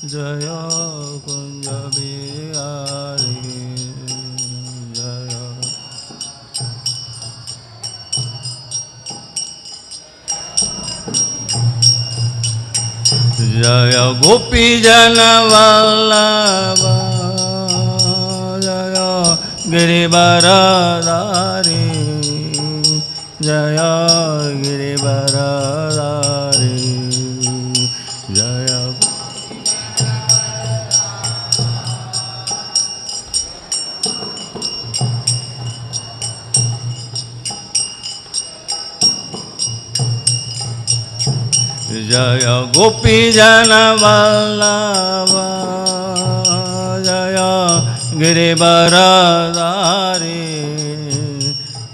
जय कुंज बिहारी जय जय गोपी जन वल्लभ जय गिरिवरधारी जय गिरिवरधारी जय जय गोपी जन वल्लभ जय गिरिवरधारी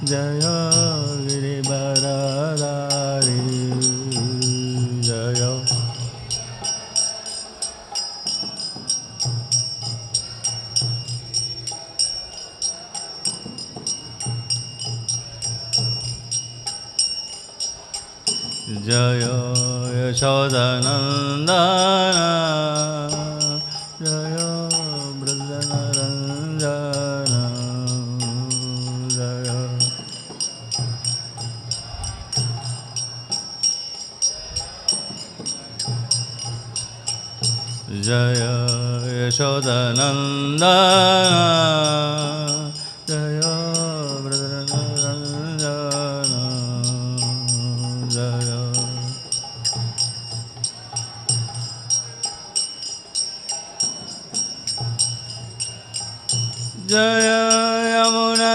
जय गिरिवरधारी जय जय यशोदनन्दन जय वृषभरञ्जन जय जय यशोदनन्दन जय वृषभरञ्जन जय जय यमुनातीरवनचारी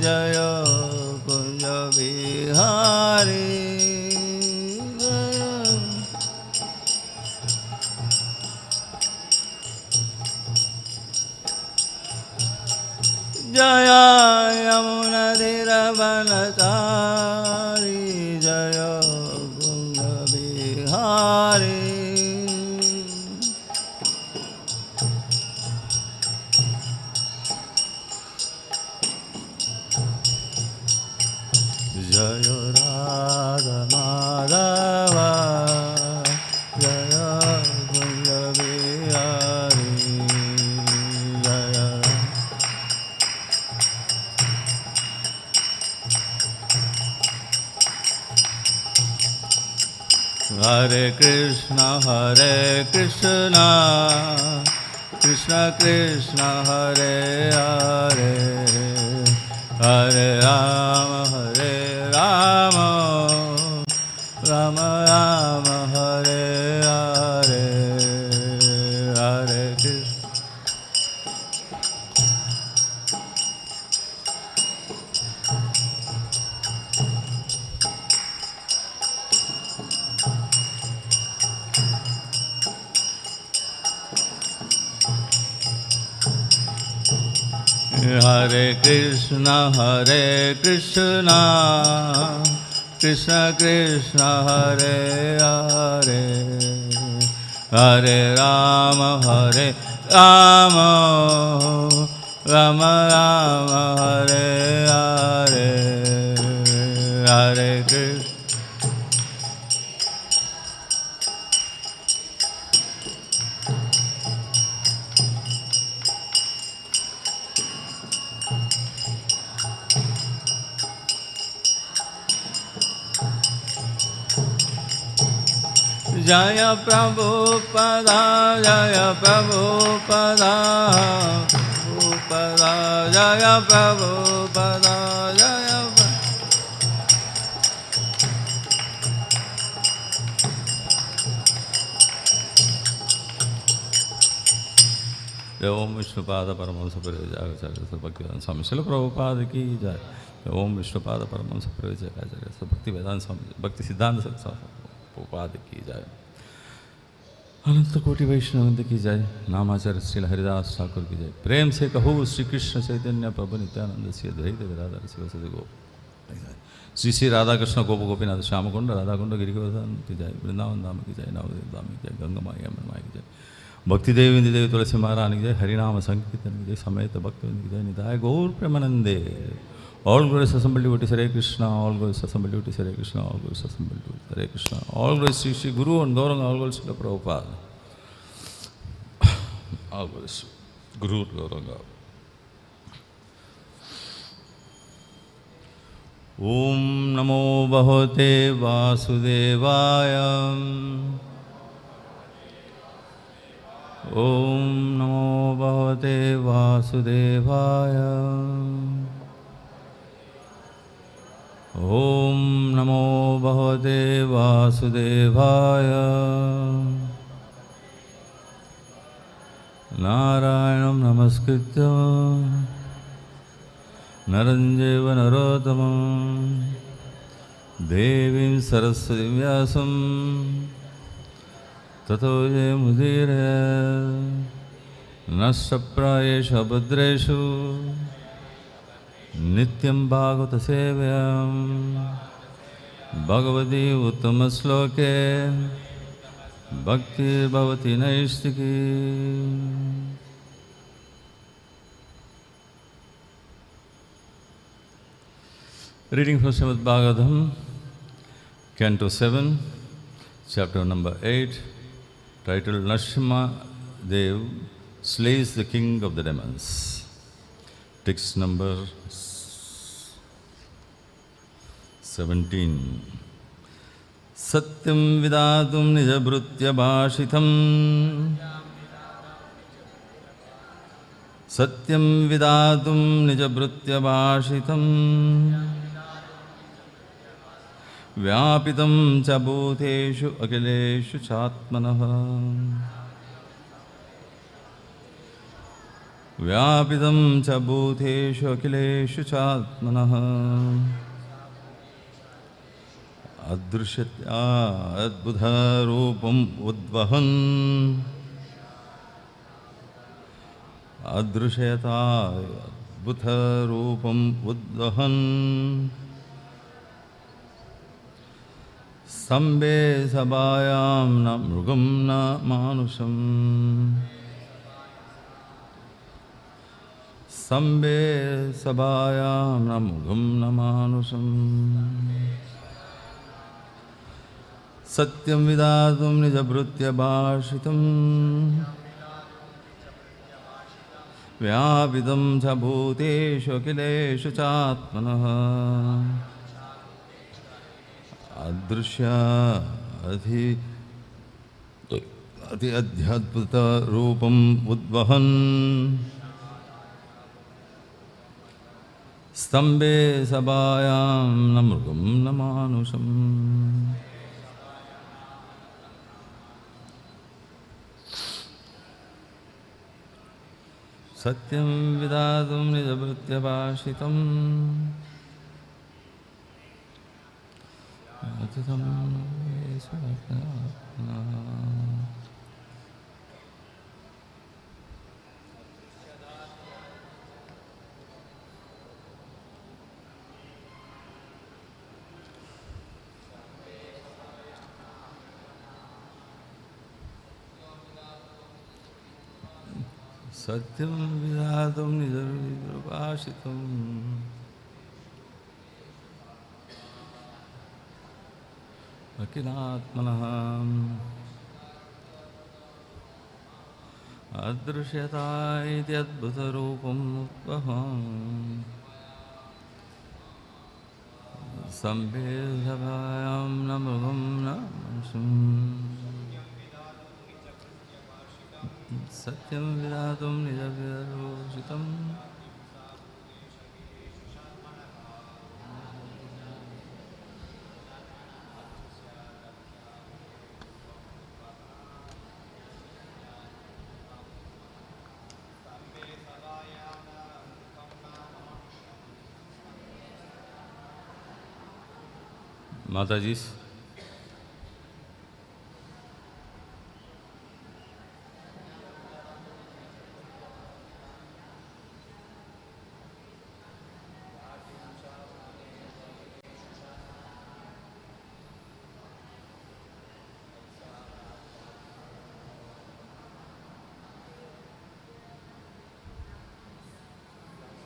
जय कुंज बिहारी जय यमुनातीरवनचारी जय कुंज बिहारी जय राधा माधव जय कुंज बिहारी जय हरे कृष्ण कृष्ण कृष्ण हरे हरे हरे राम राम राम हरे हरे हरे कृष्ण हरे कृष्ण कृष्ण कृष्ण हरे हरे हरे राम राम राम हरे हरे हरे कृष्ण जय प्रभुपदा जय प्रभुपदा प्रभुपदा जय प्रभुपदा जय ओम विष्णुपाद परमहंस परिव्राजकाचार्य भक्तिवेदांत स्वामी श्रील प्रभुपाद की जय। ओम विष्णुपाद परमहंस परिव्राजकाचार्य भक्तिवेदांत स्वामी भक्ति सिद्धांत प्रभुपाद की जय। अनंत कोटि वैष्णवंद की जय। नामाचार्य श्री हरिदास ठाकुर की जय। प्रेम से कहो श्री कृष्ण चैतन्य प्रभु नित्यानंद श्री अद्वैत गदाधर शिवसदि गोप श्री श्री राधा कृष्ण गोप गोपीनाथ श्यामकुंड राधाकुंड गिरिवर्धन की जय। वृंदावन धाम की जय। नवदेव धाम की जय। गंगा माई अमन माई की जय। भक्ति देवी इंद्र देवी तुलसी महारानी की जय। हरिनाम संकीर्तन की जय। समेत भक्त की जय। निताय गौर प्रेमानंदे। All glories assembled devotees, Hare Krishna. All glories assembled devotees, Hare Krishna. All glories assembled devotees, Hare Krishna. All glories Sri Sri Guru and Gauranga. All glories Srila Prabhupada. All glories Guru and Gauranga. Om Namo Bhagavate Vasudevaya. Om Namo Bhagavate Vasudevaya. Om Namo Bhagavate Vasudevaya. Narayanam Namaskritya Naranjeva Narottamam Devim Saraswati Vyasam Tato Mudire Nashtaprayeshu Abhadreshu Nityam Bhagavata Sevayam Bhagavati Uttamasloke Bhakti Bhavati Naistiki. Reading from Srimad Bhagavatam, Canto 7, Chapter number 8, titled Nrsimha Dev Slays the King of the Demons. Text number 17. Satyam vidhātum nija-bhṛtya-bhāṣitam. Satyam vidhātum nija-bhṛtya-bhāṣitam. Vyāptiṁ ca bhūteṣu akhileṣu cātmanaḥ. Vyāptiṁ ca bhūteṣu akhileṣu cātmanaḥ. adṛśyatātyadbhuta-rūpam udvahan. adṛśyatātyadbhuta-rūpam udvahan. stambhe sabhāyāṁ na mṛgam na mānuṣam. stambhe sabhāyāṁ na mṛgam na mānuṣam. satyam vidhātum nija-bhṛtya-bhāṣitam. vyāptiṁ ca bhūteṣu akhileṣu cātmanaḥ. adṛśyatātyadbhuta-rūpam udvahan. stambhe sabhāyāṁ na mṛgam na mānuṣam. satyam vidhātum nija-bhṛtya-bhāṣitam. satyam vidhātum nija-bhṛtya-bhāṣitam. akhileṣu adṛśyatātyadbhuta-rūpam udvahan. stambhe sabhāyāṁ na mṛgam na mānuṣam. satyam vidhātum nija-bhṛtya-bhāṣitam. Mataji.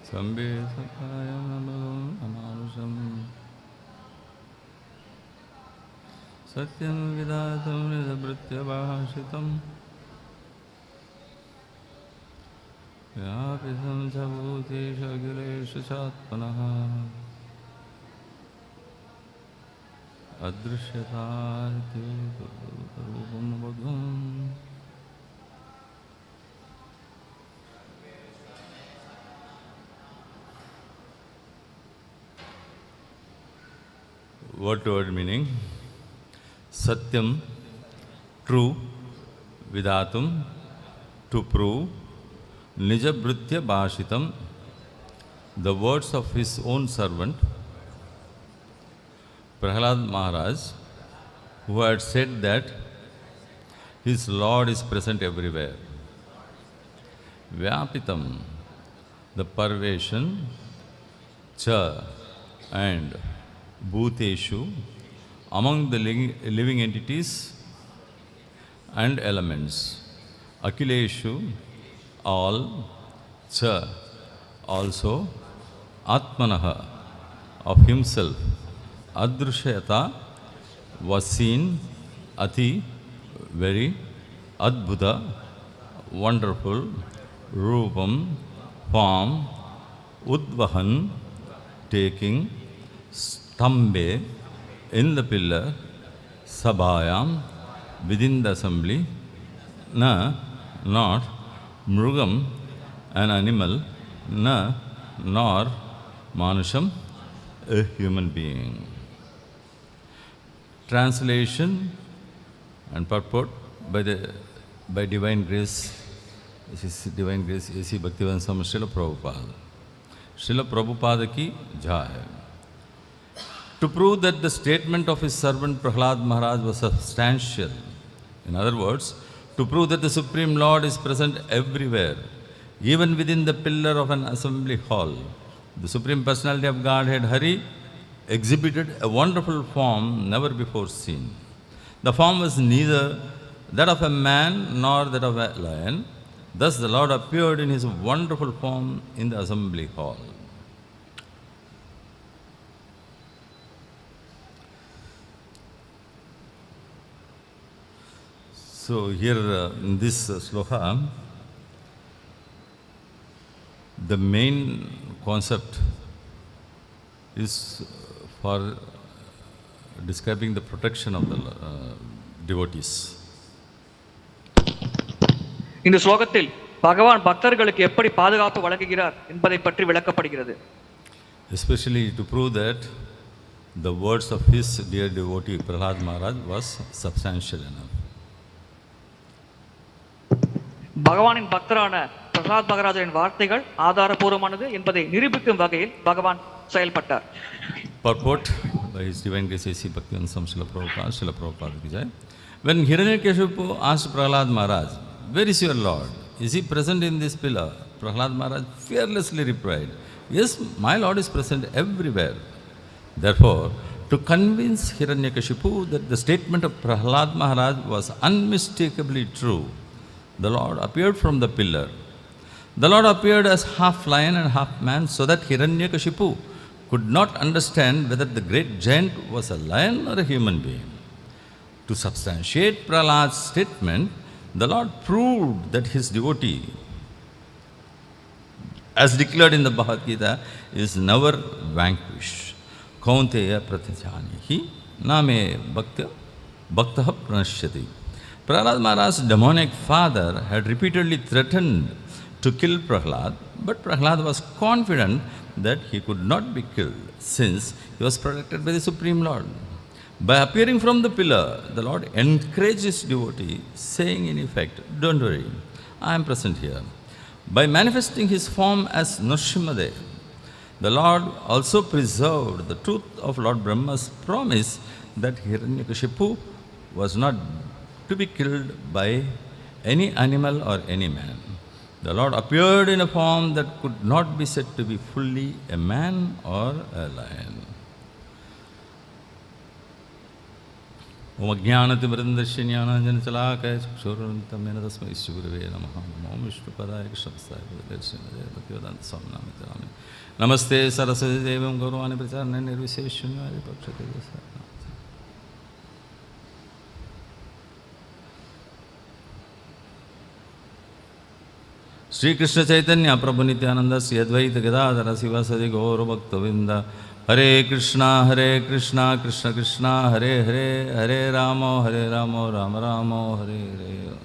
stambhe sabhāyāṁ mānuṣam satyam vidhātuṁ nija-bhṛtya-bhāṣitam vyāptiṁ ca bhūteṣv akhileṣu cātmanaḥ adṛśyatātyadbhuta-rūpam mṛgam. Word to word meaning. Satyam, true, vidhātum, to prove, nija-bhṛtya-bhāṣitam, the words of his own servant, Prahalada Maharaj, who had said that his Lord is present everywhere. Vyāptiṁ, the pervasion, cha, and bhūteṣu, among the living entities and elements. Akhileṣu, all, cha, also, ātmanaḥ, of himself. Adṛśyata was seen, ati, very, adbhuta, wonderful, rūpam, form, udvahan, taking, stambhe, in the pillar, sabhāyāṁ, within the assembly, not, mṛgam, an animal, nor, mānuṣam, a human being. Translation and purport by divine grace. This is divine grace, A.C. Bhaktivedanta Swami Srila Prabhupada. Srila Prabhupada ki jai. To prove that the statement of his servant Prahlāda Maharaj was substantial. In other words, to prove that the Supreme Lord is present everywhere, even within the pillar of an assembly hall, the Supreme Personality of Godhead, Hari, exhibited a wonderful form never before seen. The form was neither that of a man nor that of a lion. Thus the Lord appeared in his wonderful form in the assembly hall. So here in this sloka, the main concept is for describing the protection of the devotees. இந்த ஸ்லோகத்தில் பகவான் பக்தர்களுக்கு எப்படி பாதுகாப்பு வழங்குகிறார் என்பதை பற்றி விளக்கப்படுகிறது. Especially to prove that the words of his dear devotee Prahlāda Maharaj was substantial enough. பகவானின் பக்தரான பிரஹ்லாத் மகாராஜரின் வார்த்தைகள் ஆதாரபூர்வமானது என்பதை நிரூபிக்கும் வகையில் பகவான் செயல்பட்டார். Purport by his divine grace A.C. Bhaktivedanta Swami Srila Prabhupada ki jai. When Hiranyakashipu asked Prahlāda Maharaj, "Where is your Lord? Is he present in this pillar?" Prahlāda Maharaj fearlessly replied, "Yes, my Lord is present everywhere." Therefore, to convince Hiranyakashipu that the statement of Prahlāda Maharaj was unmistakably true, the Lord appeared from the pillar. The Lord appeared as half lion and half man, so that Hiranyakashipu could not understand whether the great giant was a lion or a human being. To substantiate Prahlād's statement, the Lord proved that his devotee, as declared in the Bhagavad Gita, is never vanquished. Kaunteya pratyajanihi name bhaktah pranashyati. Prahlāda Maharaj's demonic father had repeatedly threatened to kill Prahlāda, but Prahlāda was confident that he could not be killed, since he was protected by the Supreme Lord. By appearing from the pillar, the Lord encouraged his devotee, saying in effect, "Don't worry, I am present here." By manifesting his form as Nrsimhadev, the Lord also preserved the truth of Lord Brahma's promise that Hiranyakashipu was not to be killed by any animal or any man. The Lord appeared in a form that could not be said to be fully a man or a lion. Om Ajnānatimirandasya Jnānāñjana-Salākaya Chakshuruntam Yena Tasmai Shri-Gurave Namaha. Om Vishnu-padāya Krishna-prasthāya Bhūteṣv Bhakti-vedanta Swami Namah. Namaste Saraswati Devam Gaurvani Pracharane Nirviseshunyādi Pakshate Dasya. Sri Krishna Chaitanya Prabhu Nityananda Sri Advaita Gadadhara Sivasadi Gaura Bhaktavinda Hare Krishna Krishna Krishna Hare Hare Hare Rama Rama Rama Hare Hare.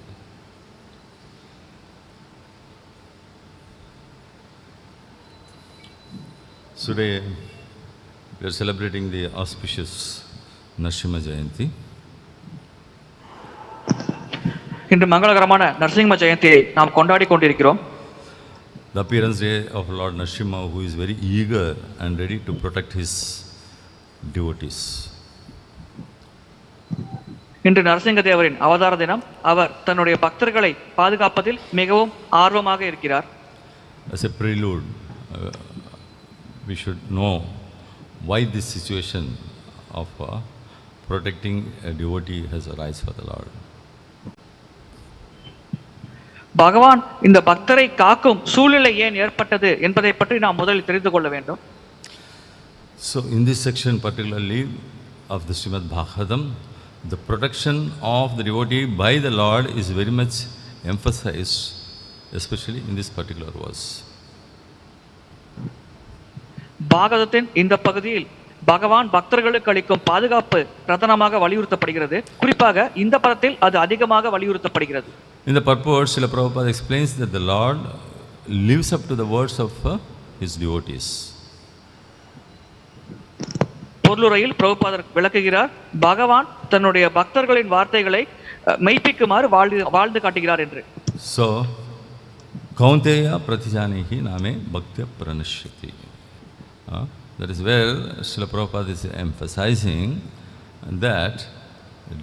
Today we are celebrating the auspicious Narasimha Jayanti. இன்று மங்களகரமான நரசிம்ம ஜெயந்தியை நாம் கொண்டாடி கொண்டிருக்கிறோம். The appearance day of Lord Narasimha, who is very eager and ready to protect his devotees. இன்று நரசிங்க தேவரின் அவதார தினம். அவர் தன்னுடைய பக்தர்களை பாதுகாப்பதில் மிகவும் ஆர்வமாக இருக்கிறார். As a prelude, we should know why this situation of protecting a devotee has arisen for the Lord. பகவான் இந்த பக்தரை காக்கும் சூழ்நிலை ஏன் ஏற்பட்டது என்பதை பற்றி நாம் முதலில் தெரிந்து கொள்ள வேண்டும். So in this section particularly of the Srimad Bhagavatam, the protection of the devotee by the Lord is very much emphasized, especially in this particular verse. பாகவதத்தின் இந்த பகுதியில் பகவான் பக்தர்களுக்கு அளிக்கும் பாதுகாப்பு பிரதானமாக வலியுறுத்தப்படுகிறது. குறிப்பாக இந்த பதத்தில் அது அதிகமாக வலியுறுத்தப்படுகிறது. In the purport, Srila Prabhupada explains that the Lord lives up to the words of his devotees. பொருளுரையில் பிரபுபாதர் விளக்குகிறார், பகவான் தன்னுடைய பக்தர்களின் வார்த்தைகளை மெய்ப்பிக்குமாறு வாழ்ந்து காட்டுகிறார் என்று. So, Kaunteya Pratijanehi Name Bhaktya Pranashyati. That is where Srila Prabhupada is emphasizing that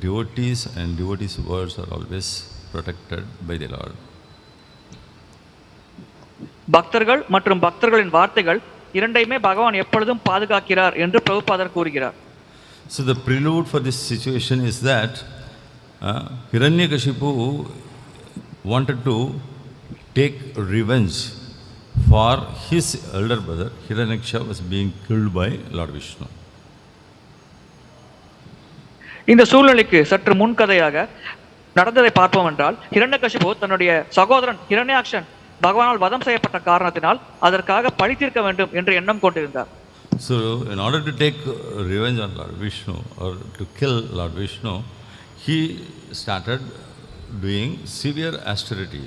devotees and devotees' words are always protected by the Lord. பக்தர்கள் மற்றும் பக்தர்களின் வார்த்தைகள் இரண்டையுமே பகவான் எப்பொழுதும் பாதுகாக்கிறார் என்று பிரபுபாதர் கூறுகிறார். So the prelude for this situation is that Hiranyakashipu wanted to take revenge for his elder brother. Hiranyakashipu was being killed by Lord Vishnu. இந்த சூழ்நிலைக்கு சற்று முன்கதையாக நடந்ததை பார்ப்போம் என்றால், ஹிரண்யகசிபு தன்னுடைய சகோதரன் ஹிரண்யாக்ஷன் பகவானால் வதம் செய்யப்பட்ட காரணத்தினால் அதற்காக பழி தீர்க்க வேண்டும் என்ற எண்ணம் கொண்டிருந்தார். So in order to take revenge on Lord Vishnu or to kill Lord Vishnu, he started doing severe austerity.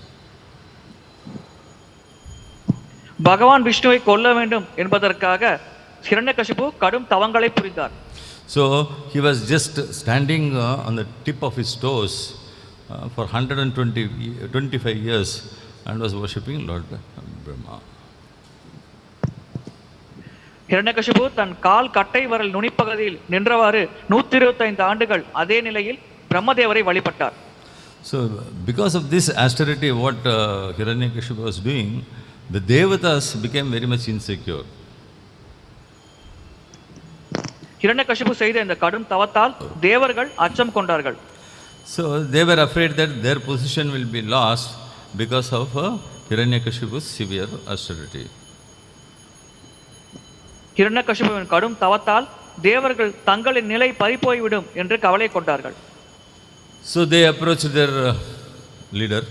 பகவான் விஷ்ணுவை கொல்ல வேண்டும் என்பதற்காக ஹிரண்யகசிபு கடும் தவங்களை புரிந்தார். So he was just standing on the tip of his toes for 125 years and was worshipping Lord Brahma. Hiranyakashipu தன் கால் கட்டை வரல் நுனிப்பகுதியில் நின்றவாறு 125 ஆண்டுகள் அதே நிலையில் பிரம்மதேவரை வழிபட்டார். So because of this austerity what Hiranyakashipu was doing, the devatas became very much insecure. Hiranyakashipu செய்த இந்த கடும் தவத்தால் தேவர்கள் அச்சம் கொண்டார்கள். So they were afraid that their position will be lost because of Hiranyakashipu's severe austerity. ஹிரண்யகசிபுவின் கடும் தவத்தால் தேவர்கள் தங்களின் நிலை பறிபோய்விடும் என்று கவலை கொண்டார்கள். So they approached their leader,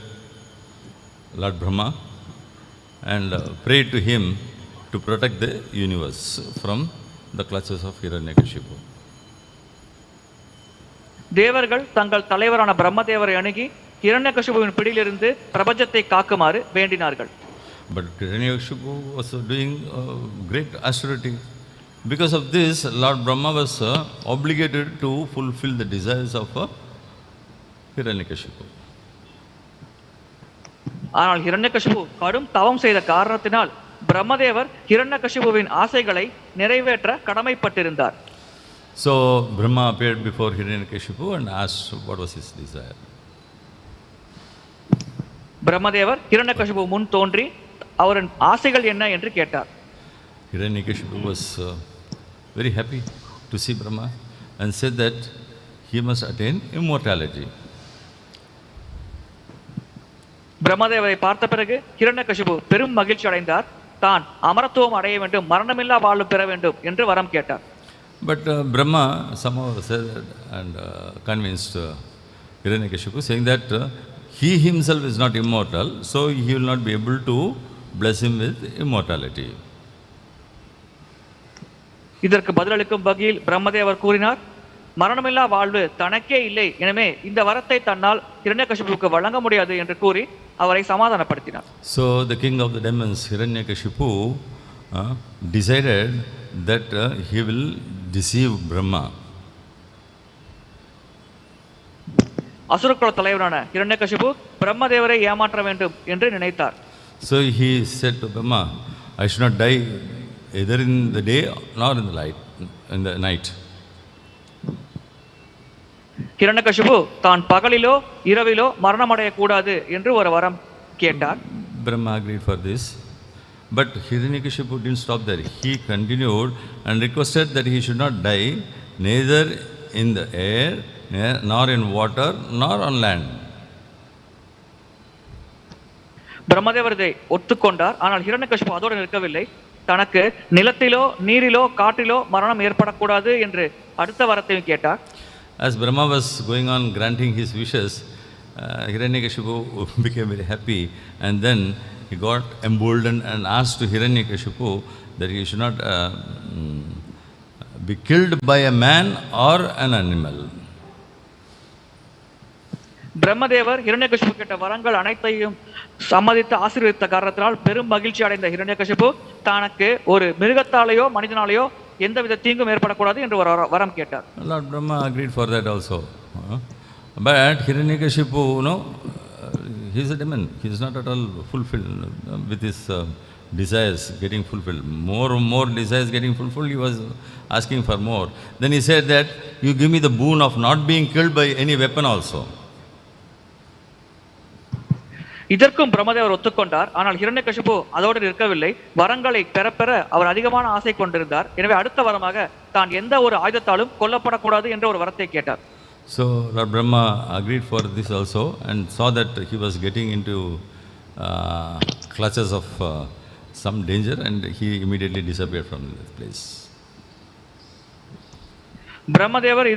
Lord Brahma, and prayed to him to protect the universe from the clutches of Hiranyakashipu. தேவர்கள் தங்கள் தலைவரான பிரம்மதேவரை அணுகி ஹிரண்யகசிபுவின் பிடியிலிருந்து பிரபஞ்சத்தை காக்குமாறு வேண்டினார்கள். But Hiranyakashipu was doing great austerity. Because of this, Lord Brahma was obligated to fulfill the desires of Hiranyakashipu. ஆனால் ஹிரண்யகசிபு கடும் தவம் செய்த காரணத்தினால் பிரம்மதேவர் ஹிரண்யகசிபுவின் ஆசைகளை நிறைவேற்ற கடமைப்பட்டிருந்தார். So Brahma appeared before Hiranyakashipu and asked what was his desire. பிரம்மதேவர் ஹிரண்யகசிபு முன் தோன்றி அவரின் ஆசைகள் என்ன என்று கேட்டார். Hiranyakashipu was very happy to see Brahma and said that he must attain immortality. பிரம்மதேவரை பார்த்த பிறகு ஹிரண்யகசிபு பெரும் மகிழ்ச்சி அடைந்தார். தான் அமரத்துவம் அடைய வேண்டும், மரணமில்லா வாழ்வு பெற வேண்டும் என்று வரம் கேட்டார். But Brahma somehow said and convinced Hiranyakashipu, saying that he himself is not immortal, so he will not be able to bless him with immortality. இதற்கு பதிலளிக்கும் வகையில் பிரம்மதேவர் கூறினார், மரணமில்லா வாழ்வு தனக்கே இல்லை, எனவே இந்த வரத்தை தன்னால் ஹிரண்யகசிபுவுக்கு வழங்க முடியாது என்று கூறி அவரை சமாதானப்படுத்தினார். So the king of the demons, Hiranyakashipu, decided that he will deceive Brahma. அசுரகுல தலைவரான ஹிரண்யகசிபு பிரம்மதேவரை ஏமாற்ற வேண்டும் என்று நினைத்தார். So he said to Brahma, I should not die either in the day nor in the night. Hiranyakashipu தான் பகலிலோ இரவிலோ மரணமடைய கூடாது என்று ஒரு வரம் கேட்டார். Brahma agreed for this, but Hiranyakashipu didn't stop there. He continued and requested that he should not die neither in the air nor in water nor on land. பிரம்மதேவர் இதை ஒத்துக்கொண்டார். ஆனால் ஹிரண்யகசிபு அதோடு நிற்கவில்லை. தனக்கு நிலத்திலோ நீரிலோ காற்றிலோ மரணம் ஏற்படக்கூடாது என்று அடுத்த வரத்தையும் கேட்டார். As Brahma was going on granting his wishes, Hiranyakashipu became very happy, and then he got emboldened and asked to Hiranyakashipu that he should not be killed by a man or an animal. பிரம்மதேவர் ஹிரண்யகசிபு கேட்ட வரங்கள் அனைத்தையும் சம்மதித்து ஆசீர்வதித்த காரணத்தினால் பெரும் மகிழ்ச்சி அடைந்த ஹிரண்யகசிபு தனக்கு ஒரு மிருகத்தாலேயோ மனிதனாலேயோ எந்தவித தீங்கும் ஏற்படக்கூடாது என்று ஒரு வரம் கேட்டார். Lord Brahma agreed for that also. But Hiranyakashipu, he is a demon. He is not at all fulfilled with his desires getting fulfilled. More desires getting fulfilled, he was asking for more. Then he said that you give me the boon of not being killed by any weapon also. இதற்கும் பிரம்மதேவர் ஒத்துக்கொண்டார். ஆனால் ஹிரண்யகசிபு அதோடு நிற்கவில்லை. வரங்களை பெற அவர் அதிகமான ஆசை கொண்டிருந்தார். எனவே அடுத்த வரமாக தான் எந்த ஒரு ஆயுதத்தாலும் கொல்லப்படக்கூடாது என்ற ஒரு வரத்தை கேட்டார். So Lord Brahma agreed for this also and saw that he was getting into clutches of some danger, and he immediately disappeared from this place. பிரம்மதேவர்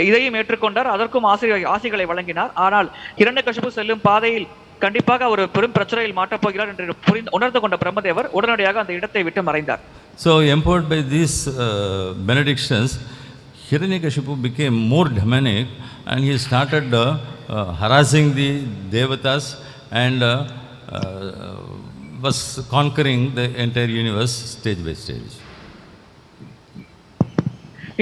இதையும் ஏற்றுக்கொண்டார். அதற்கும் ஆசைகளை வழங்கினார். ஆனால் ஹிரண்யகசிபு செல்லும் பாதையில் கண்டிப்பாக ஒரு பெரும் பிரச்சனையில் மாட்டப் போகிறார் என்று உணர்ந்து கொண்ட பிரம்மதேவர் உடனடியாக அந்த இடத்தை விட்டு மறைந்தார். So empowered by these benedictions, Hiranyakashipu became more demonic, and he started harassing the devatas and was conquering the entire universe stage by stage.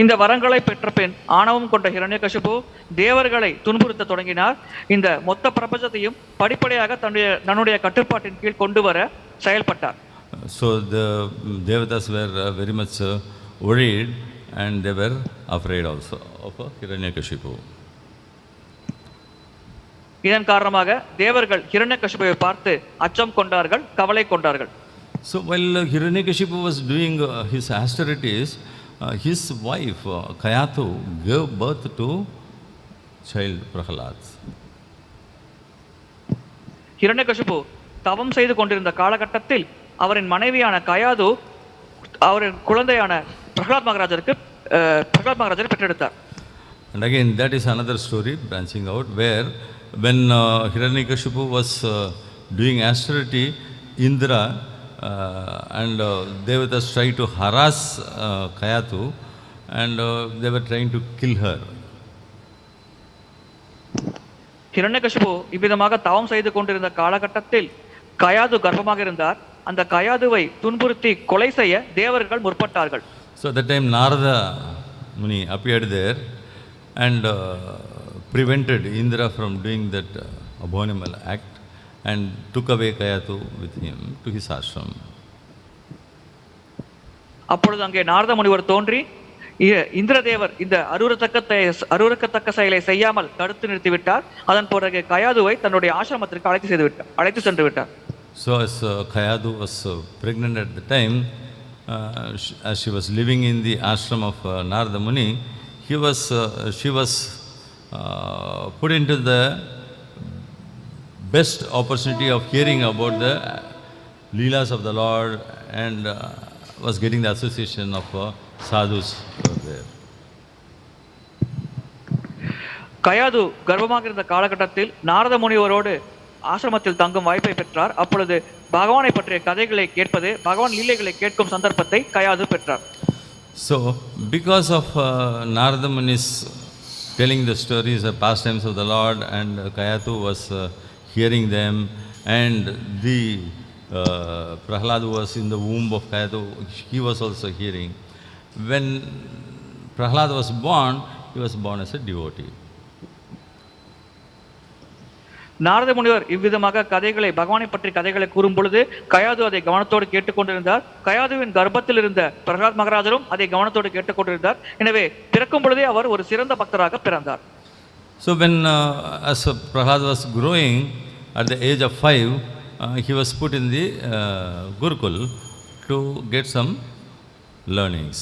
இந்த வரங்களை பெற்ற பின் ஆணவம் கொண்ட ஹிரண்யகசிபு தேவர்களை துன்புறுத்த தொடங்கினார். இந்த மொத்த பிரபஞ்சத்தையும் படிப்படியாக தன்னுடைய கட்டுப்பாட்டின் கீழ் கொண்டு வர செயல்பட்டார். So the devatas were very much worried, and they were afraid also of Hiranyakashipu. இதன் காரணமாக தேவர்கள் ஹிரண்யகசிபுவை பார்த்து அச்சம் கொண்டார்கள், கவலை கொண்டார்கள். So while Hiranyakashipu was doing his austerities, his wife Kayatu gave birth to child Prahlāda. Hiranyakashipu தவம் செய்து கொண்டிருந்த காலகட்டத்தில் அவரின் மனைவியான கயாது அவரின் குழந்தையான Prahalad மகாராஜரை பெற்றெடுத்தார். And again that is another story branching out, where when Hiranyakashipu was doing austerity, Indra and devatas tried to harass Kayatu, and they were trying to kill her. Hiranyakashipu இவ்விதமாக தவம் செய்து கொண்டிருந்த காலகட்டத்தில் கயாது கர்ப்பமாக இருந்தார். அந்த கயாதுவை துன்புறுத்தி கொலை செய்ய தேவர்கள் முற்பட்டார்கள். So at that time Narada Muni appeared there and prevented Indra from doing that abominable act, and took away Kayatu with him to his ashram. அப்பொழுது அங்கே நாரத முனிவர் தோன்றி இந்திரதேவர் இந்த அருவருக்கத்தக்க செயலை செய்யாமல் தடுத்து நிறுத்திவிட்டார். அதன் பிறகு கயாதுவை தன்னுடைய ஆசிரமத்திற்கு அழைத்து சென்று விட்டார். So as Kayadu was pregnant at the time, as she was living in the ashram of Narada Muni, she was put into the best opportunity of hearing about the leelas of the Lord and was getting the association of sadhus there. கயாது கர்ப்பமாக இருந்த காலகட்டத்தில் நாரத முனிவரோடு ஆசிரமத்தில் தங்கும் வாய்ப்பை பெற்றார். அப்பொழுது பகவானை பற்றிய கதைகளை கேட்பது, பகவான் லீலைகளை கேட்கும் சந்தர்ப்பத்தை கயாது பெற்றார். So because of Narada Muni's telling the stories, the pastimes of the Lord, and Kayatu was hearing them, and the Prahlāda was in the womb of Kayatu, he was also hearing. When Prahlāda was born, he was born as a devotee. Narada முனிவர் இவ்விதமாக கதைகளை, பகவானை பற்றி கதைகளை கூறும் பொழுது கயாது அதை கவனத்தோடு கேட்டுக்கொண்டிருந்தார். கயாதுவின் கர்ப்பத்தில் இருந்த பிரஹ்லாத் மகாராஜரும் அதை கவனத்தோடு கேட்டுக்கொண்டிருந்தார். எனவே பிறக்கும் பொழுதே அவர் ஒரு சிறந்த பக்தராக பிறந்தார். So when as Prahlāda was growing at the age of 5, he was put in the Gurukul to get some learnings.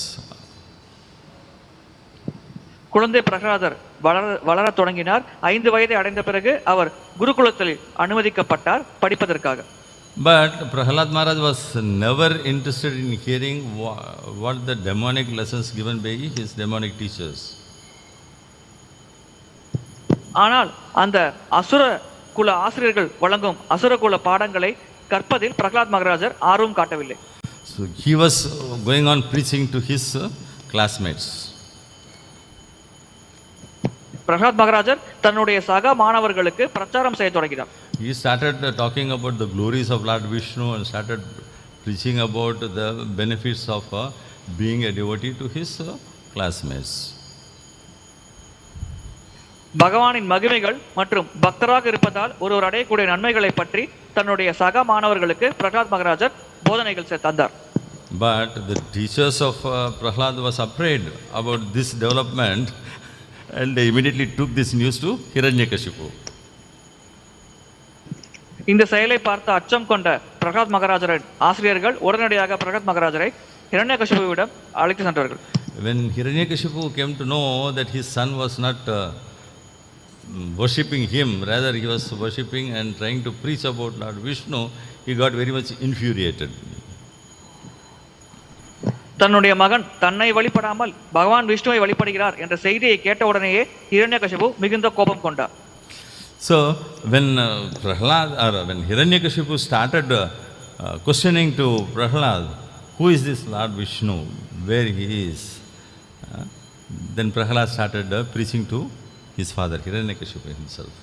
குழந்தை பிரகலாதர் வளர தொடங்கினார். 5 வயதை அடைந்த பிறகு அவர் குருகுலத்தில் அனுமதிக்கப்பட்டார் படிப்பதற்காக. But Prahlāda Maharaj was never interested in hearing what the demonic lessons given by his demonic teachers. ஆனால் அந்த அசுர குல ஆசிரியர்கள் வழங்கும் அசுர குல பாடங்களை கற்பதில் பிரஹ்லாத் மகாராஜர் ஆர்வம் காட்டவில்லை. So he was going on preaching to his classmates. Prahalad மகாராஜர் தன்னுடைய சக மாணவர்களுக்கு பிரச்சாரம் செய்ய தொடங்கினார். He started talking about the glories of Lord Vishnu and started preaching about the benefits of being a devotee to his classmates. பகவானின் மகிமைகள் மற்றும் பக்தராக இருப்பதால் ஒருவர் அடையக்கூடிய நன்மைகளை பற்றி தன்னுடைய சக மாணவர்களுக்கு பிரஹ்லாத் மகாராஜர் போதனைகள் தந்தார். But the teachers of Prahlāda was afraid about this development, and they immediately took this news to Hiranyakashipu. இந்த செயலை பார்த்து அச்சம் கொண்ட பிரஹ்லாத் மகாராஜரின் ஆசிரியர்கள் உடனடியாக பிரஹ்லாத் மகாராஜரை ஹிரண்யகசிபுவிடம் அழைத்து சென்றார்கள். When Hiranyakashipu came to know that his son was not worshipping him, rather he was worshipping and trying to preach about Lord Vishnu, he got very much infuriated. தன்னுடைய மகன் தன்னை வழிபடாமல் பகவான் விஷ்ணுவை வழிபடுகிறார் என்ற செய்தியை கேட்ட உடனேயே ஹிரண்யகசிபு மிகுந்த கோபம் கொண்டார். So when when Hiranyakashipu started questioning to Prahlāda, who is this Lord Vishnu, where he is, then Prahlāda started preaching to his father Hiranyakashipu himself.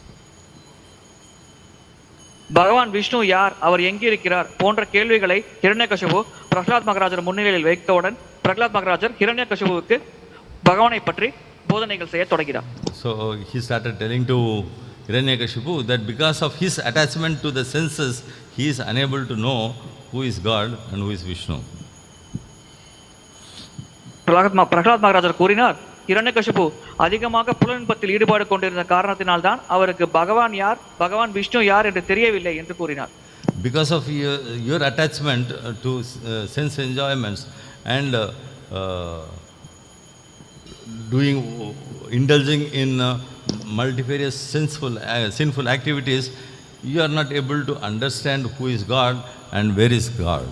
பகவான் விஷ்ணு யார், அவர் எங்கே இருக்கிறார் போன்ற கேள்விகளை ஹிரண்யகசிபு பிரஹ்லாத் மகாராஜர் முன்னிலையில் வைத்தவுடன் பிரஹ்லாத் மகாராஜர் ஹிரண்யகசிபுவுக்கு பகவானை பற்றி போதனைகள் செய்ய தொடங்கினார். So he started telling to Hiranyakashipu that because of his attachment to the senses, he is unable to know who is God and who is Vishnu. Prahalad மகாராஜர் கூறினார், ஹிரண்யகசிபு அதிகமாக புலனின்பத்தில் ஈடுபாடு கொண்டிருந்த காரணத்தினால் தான் அவருக்கு பகவான் யார், பகவான் விஷ்ணு யார் என்று தெரியவில்லை என்று கூறினார். Because of your attachment to sense enjoyments and indulging in multifarious sinful activities, you are not able to understand who is God and where is God.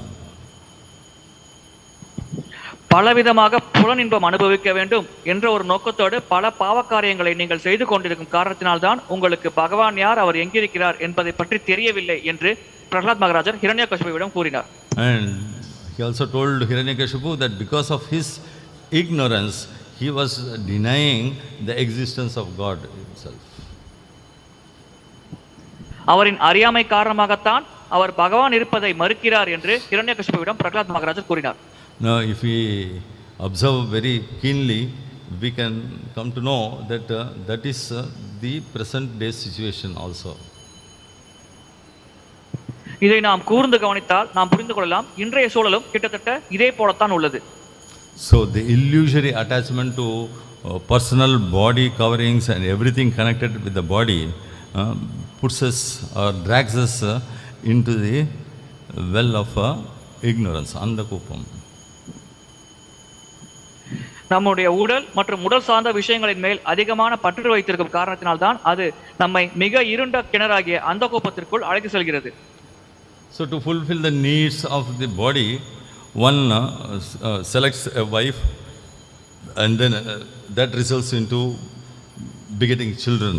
பலவிதமாக புலனின்பம் அனுபவிக்க வேண்டும் என்ற ஒரு நோக்கத்தோடு பல பாவக்காரியங்களை நீங்கள் செய்து கொண்டிருக்கும் காரணத்தினால்தான் உங்களுக்கு பகவான் யார், அவர் எங்கிருக்கிறார் என்பதை பற்றி தெரியவில்லை என்று பிரஹ்லாத் மகாராஜர் ஹிரண்யகசிபுவிடம் கூறினார். And he also told Hiranyakashipu that because of his ignorance, he was denying the existence of God himself. அவரின் அறியாமை காரணமாகத்தான் அவர் பகவான் இருப்பதை மறுக்கிறார் என்று ஹிரண்யகசிபுவிடம் பிரஹ்லாத் மகாராஜர் கூறினார். Now, if we observe very keenly, we can come to know that that is the present day situation also. இதை நாம் கூர்ந்து கவனித்தால் நாம் புரிந்து கொள்ளலாம், இன்றைய சூழலும் கிட்டத்தட்ட இதே போலத்தான் உள்ளது. So the illusory attachment to personal body coverings and everything connected with the body puts us or drags us into the well of ignorance, andakupam. நம்முடைய உடல் மற்றும் உடல் சார்ந்த விஷயங்களின் மேல் அதிகமான பற்று வைத்திருக்கும் காரணத்தினால்தான் அது நம்மை மிக இருண்ட கிணறாகிய அந்த கோபத்திற்குள் அழைத்து செல்கிறது. So to fulfill the needs of the body, one selects a wife, and then that results into begetting children.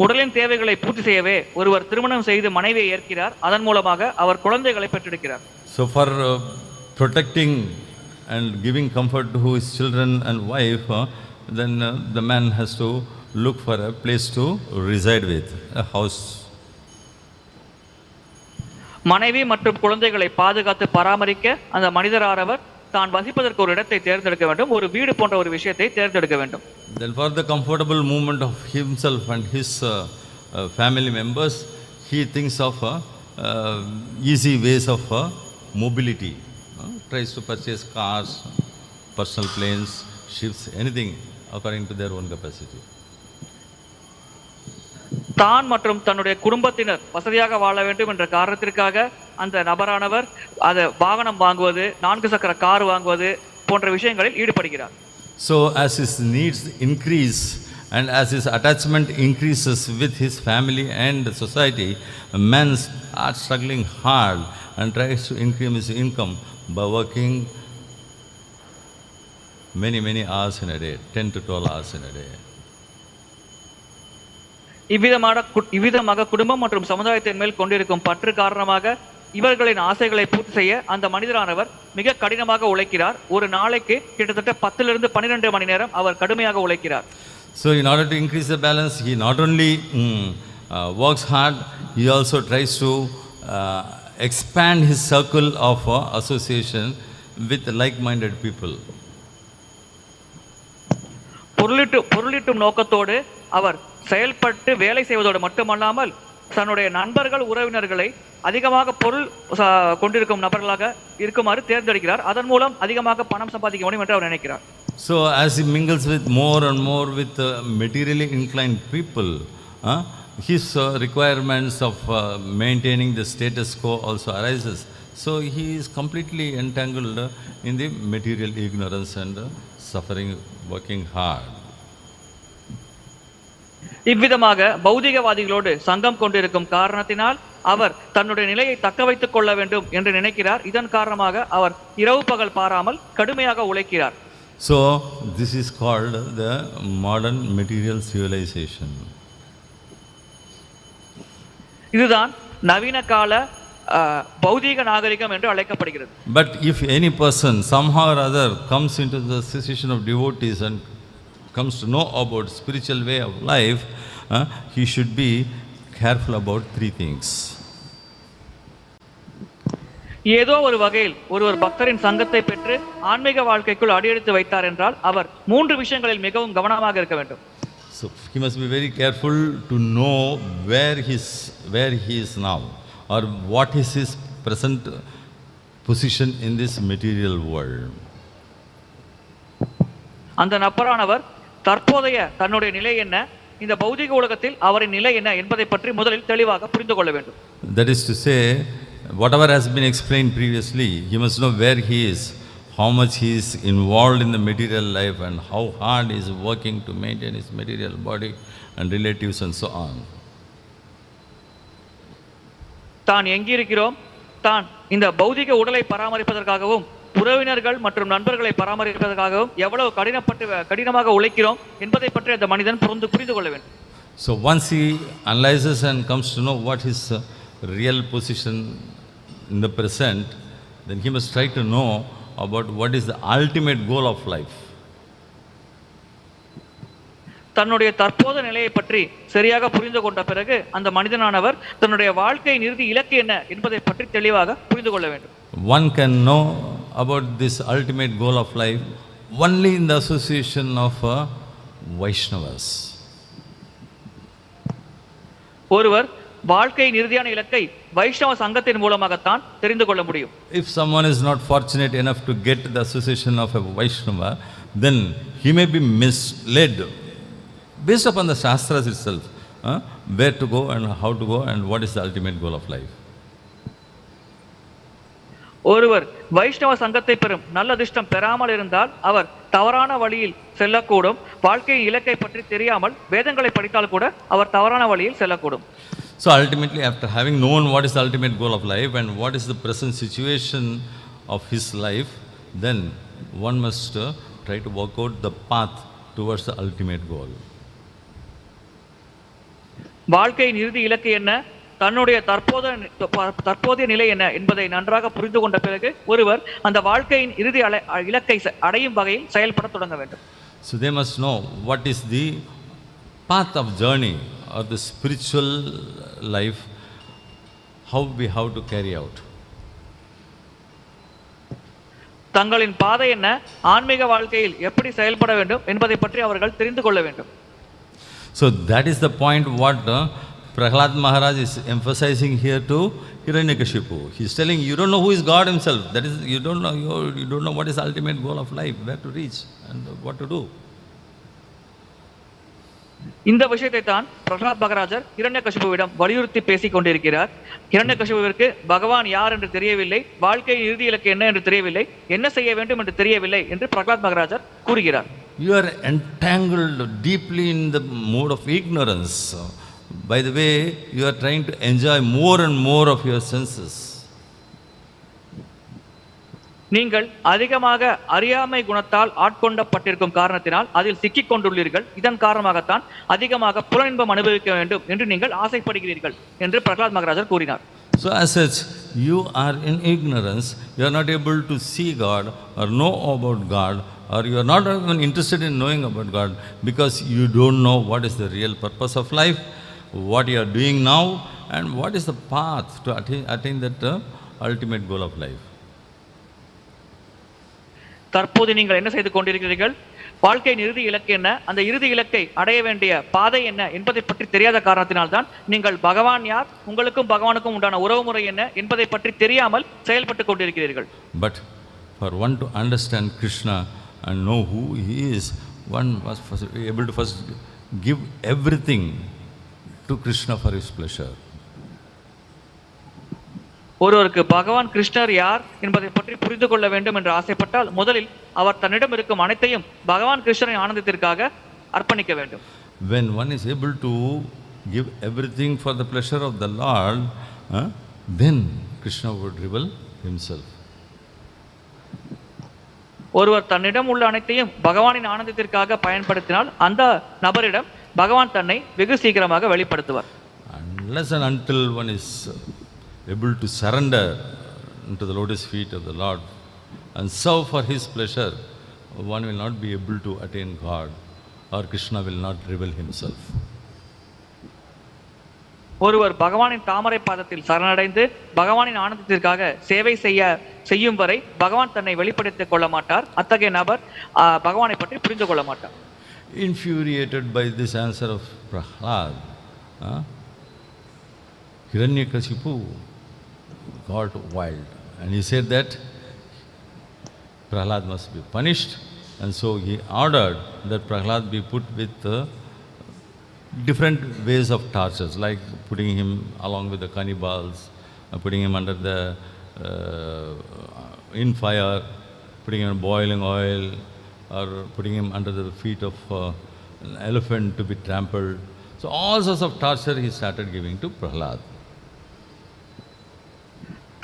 உடலின் தேவைகளை பூர்த்தி செய்யவே ஒருவர் திருமணம் செய்து மனைவியை ஏற்கிறார். அதன் மூலமாக அவர் குழந்தைகளை பெற்றெடுக்கிறார். So for protecting and giving comfort to his children and wife, then the man has to look for a place to reside with, a house. மனைவி மற்றும் குழந்தைகளை பாதுகாத்து பராமரிக்க அந்த மனிதரானவர் தான் வசிப்பதற்கு ஒரு இடத்தை தேர்ந்தெடுக்க வேண்டும், ஒரு வீடு போன்ற ஒரு விஷயத்தை தேர்ந்தெடுக்க வேண்டும். Then for the comfortable movement of himself and his family members, he thinks of easy ways of mobility. Tries to purchase cars, personal planes, ships, anything according to their own capacity. தான் மற்றும் தன்னுடைய குடும்பத்தினர் வசதியாக வாழ வேண்டும் என்ற காரணத்திற்காக அந்த நபரானவர் அது வாகனம் வாங்குவது, 4 சக்கர கார் வாங்குவது போன்ற விஷயங்களில் ஈடுபடுகிறார். So as his needs increase and as his attachment increases with his family and the society, a man starts struggling hard and tries to increase his income by working many hours in a day, 10 to 12 hours in a day. இவ்விதமாக குடும்பம் மற்றும் சமுதாயத்தின் மேல் கொண்டிருக்கும் பற்று காரணமாக இவர்களின் ஆசைகளை பூர்த்தி செய்ய அந்த மனிதரானவர் மிக கடினமாக உழைக்கிறார். ஒரு நாளைக்கு கிட்டத்தட்ட 10 லிருந்து 12 மணி நேரம் அவர் கடுமையாக உழைக்கிறார். So in order to increase the balance, he not only works hard, he also tries to expand his circle of association with like-minded people. பொருளீட்டும் நோக்கத்தோடு அவர் செயல்பட்டு வேலை செய்வதோடு மட்டுமல்லாமல் தன்னுடைய நண்பர்கள் உறவினர்களை அதிகமாக பொருள் கொண்டிருக்கும் நபர்களாக இருக்குமாறு தேர்ந்தெடுக்கிறார். அதன் மூலம் அதிகமாக பணம் சம்பாதிக்க முடியும் என்று அவர் நினைக்கிறார். So as he mingles with more and more with materially inclined people, his requirements of maintaining the status quo also arises. So he is completely entangled in the material ignorance and suffering, working hard. இவ்விதமாக பௌதிகவாதிகளோடு சங்கம் கொண்டிருக்கும் காரணத்தினால் அவர் தன்னுடைய நிலையை தக்க வைத்துக் கொள்ள வேண்டும் என்று நினைக்கிறார். இதன் காரணமாக அவர் இரவு பகல் பாராமல் கடுமையாக உழைக்கிறார். So this is called the modern material civilization. இதுதான் நவீன கால பௌதிக நாகரிகம் என்று அழைக்கப்படுகிறது. But if any person somehow or other comes into the association of devotees and comes to know about spiritual way of life, he should be careful about 3 things. ஏதோ ஒரு வகையில் ஒருவர் பக்தரின் சங்கத்தை பெற்று ஆன்மீக வாழ்க்கைக்குள் அடியெடுத்து வைத்தார் என்றால் அவர் 3 விஷயங்களில் மிகவும் கவனமாக இருக்க வேண்டும். So he must be very careful to know where he is now, or what is his present position in this material world. அந்த நபரானவர் தற்போதைய தன்னுடைய நிலை என்ன, இந்த பௌதிக உலகத்தில் அவரின் நிலை என்ன என்பதை பற்றி முதலில் தெளிவாக புரிந்து கொள்ள வேண்டும். That is to say, whatever has been explained previously, he must know where he is, how much he is involved in the material life, and how hard he is working to maintain his material body and relatives and so on. தான் எங்கிருக்கிறோம், தான் இந்த பௌதிக உடலை பராமரிப்பதற்காகவும் உறவினர்கள் மற்றும் நண்பர்களை பராமரிப்பதற்காகவும் எவ்வளவு கடினமாக உழைக்கிறோம் என்பதை பற்றி அந்த மனிதன் புரிந்து கொள்ள வேண்டும். So once he analyzes and comes to know what his real position in the present, then he must try to know about what is the ultimate goal of life. தன்னுடைய தற்போது நிலையை பற்றி சரியாக புரிந்து கொண்ட பிறகு அந்த மனிதனானவர் தன்னுடைய வாழ்க்கையின் இறுதி இலக்கு என்ன என்பதை பற்றி தெளிவாக புரிந்து கொள்ள வேண்டும். One can know about this ultimate goal of life only in the association of Vaishnavas. ஒருவர் வாழ்க்கையின் இறுதியான இலக்கை வைஷ்ணவ சங்கத்தின் மூலமாகத்தான் தெரிந்து கொள்ள முடியும். If someone is not fortunate enough to get the association of a Vaishnava, then he may be misled based upon the Shastras itself, where to go and how to go and what is the ultimate goal of life. ஒருவர் வைஷ்ணவ சங்கத்தை பெறும் நல்ல அதிர்ஷ்டம் பெறாமல் இருந்தால் அவர் தவறான வழியில் செல்லக்கூடும். வாழ்க்கையின் இலக்கை பற்றி தெரியாமல் வேதங்களை படித்தால் கூட அவர் தவறான வழியில் செல்லக்கூடும். So ultimately, after having known what is the ultimate goal of life and what is the present situation of his life, then one must try to work out the path towards the ultimate goal. வாழ்க்கையின் இறுதி இலக்கு என்ன, தன்னுடைய தற்போதைய நிலை என்ன என்பதை நன்றாக புரிந்து கொண்ட பிறகு ஒருவர் அந்த வாழ்க்கையின் இறுதி இலக்கை அடையும் வகையில் செயல்பட தொடங்க வேண்டும். So they must know what is the path of journey or the spiritual life, how we have to carry out. தங்களின் பாதை என்ன, ஆன்மீக வாழ்க்கையில் எப்படி செயல்பட வேண்டும் என்பதை பற்றி அவர்கள் தெரிந்து கொள்ள வேண்டும். So that is the point what Prahlāda Maharaj is emphasizing here to Hiranyakashipu. He is telling, you don't know who is God himself. That is, you don't know what is the ultimate goal of life, where to reach and what to do. இந்த விஷயத்தை தான் பிரஹ்லாத் மகாராஜர் ஹிரண்யகசிபுவிடம் வலியுறுத்தி பேசிக் கொண்டிருக்கிறார். ஹிரண்யகசிபுவிற்கு பகவான் யார் என்று தெரியவில்லை, வாழ்க்கையின் இறுதி இலக்கு என்ன என்று தெரியவில்லை, என்ன செய்ய வேண்டும் என்று தெரியவில்லை என்று பிரஹ்லாத் மகாராஜர் கூறுகிறார். You are entangled deeply in the mode of ignorance. By the way, you are trying to enjoy more and more of your senses. நீங்கள் அதிகமாக அறியாமை குணத்தால் ஆட்கொண்டப்பட்டிருக்கும் காரணத்தினால் அதில் சிக்கிக் கொண்டுள்ளீர்கள். இதன் காரணமாகத்தான் அதிகமாக புலனின்பம் அனுபவிக்க வேண்டும் என்று நீங்கள் ஆசைப்படுகிறீர்கள் என்று பிரஹ்லாத் மகாராஜர் கூறினார். So as such, you are in ignorance, you are not able to see God or know about God, or you are not even interested in knowing about God because you don't know what is the real purpose of life, what you are doing now, and what is the path to attain that ultimate goal of life. தற்போது நீங்கள் என்ன செய்து கொண்டிருக்கிறீர்கள், வாழ்க்கையின் இறுதி இலக்கு என்ன, அந்த இறுதி இலக்கை அடைய வேண்டிய பாதை என்ன என்பதை பற்றி தெரியாத காரணத்தினால்தான் நீங்கள் பகவான் யார், உங்களுக்கும் பகவானுக்கும் உண்டான உறவுமுறை என்ன என்பதை பற்றி தெரியாமல் செயல்பட்டு கொண்டிருக்கிறீர்கள். But for one to understand Krishna and know who he is, one was able to first give everything to Krishna for his pleasure. ஒருவருக்கு பகவான் கிருஷ்ணர் யார் என்பதை பற்றி புரிந்து கொள்ள வேண்டும் என்று ஆசைப்பட்டால் முதலில் அவர் தன்னிடம் இருக்கும் அனைத்தையும் பகவான் கிருஷ்ணரின் ஆனந்தத்திற்காக அர்ப்பணிக்க வேண்டும். When one is able to give everything for the pleasure of the Lord, then Krishna would reveal himself. ஒருவர் தன்னிடம் உள்ள அனைத்தையும் பகவானின் ஆனந்தத்திற்காக பயன்படுத்தினால் அந்த நபரிடம் பகவான் தன்னை வெகு சீக்கிரமாக வெளிப்படுத்துவார். Unless and until one is able to surrender into the lotus feet of the Lord and serve for his pleasure, one will not be able to attain God, or Krishna will not reveal himself. ஒருவர் பகவானின் தாமரை பாதத்தில் சரணடைந்து பகவானின் ஆனந்தத்திற்காக சேவை செய்யும் வரை பகவான் தன்னை வெளிப்படுத்திக் கொள்ள மாட்டார். அத்தகைய நபர் பகவானை பற்றி புரிந்து கொள்ள மாட்டார். Infuriated by this answer of Prahlāda, Hiranyakashipu got wild, and he said that Prahlāda must be punished, and so he ordered that Prahlāda be put with different ways of tortures, like putting him along with the cannibals, putting him under the in fire, putting him in boiling oil, or putting him under the feet of an elephant to be trampled. So all sorts of torture he started giving to Prahlāda.